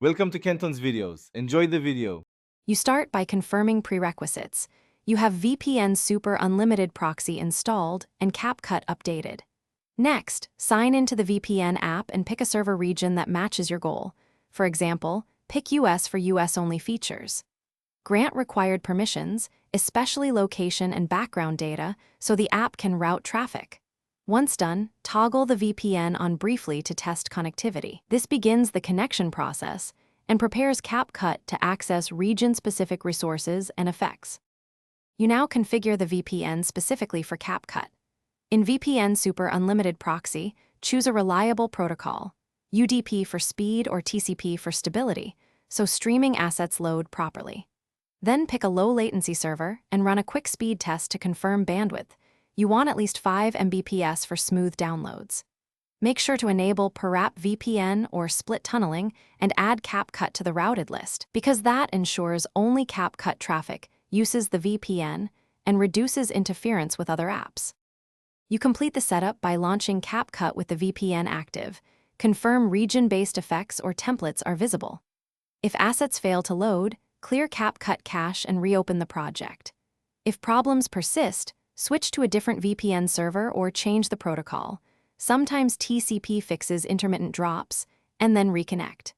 Welcome to Kenton's videos. Enjoy the video. You start by confirming prerequisites. You have VPN Super Unlimited Proxy installed and Capcut updated. Next, sign into the VPN app and pick a server region that matches your goal. For example, pick US for US-only features. Grant required permissions, especially location and background data, so the app can route traffic. Once done, toggle the VPN on briefly to test connectivity. This begins the connection process and prepares Capcut to access region-specific resources and effects. You now configure the VPN specifically for Capcut. In VPN Super Unlimited Proxy, choose a reliable protocol, UDP for speed or TCP for stability, so streaming assets load properly. Then pick a low-latency server and run a quick speed test to confirm bandwidth. You want at least 5 Mbps for smooth downloads. Make sure to enable per-app VPN or split tunneling and add Capcut to the routed list, because that ensures only Capcut traffic uses the VPN and reduces interference with other apps. You complete the setup by launching Capcut with the VPN active. Confirm region-based effects or templates are visible. If assets fail to load, clear Capcut cache and reopen the project. If problems persist, switch to a different VPN server or change the protocol. Sometimes TCP fixes intermittent drops, and then reconnect.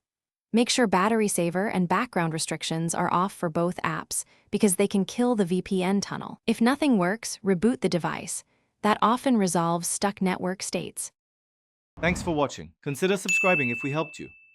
Make sure battery saver and background restrictions are off for both apps because they can kill the VPN tunnel. If nothing works, reboot the device. That often resolves stuck network states. Thanks for watching. Consider subscribing if we helped you.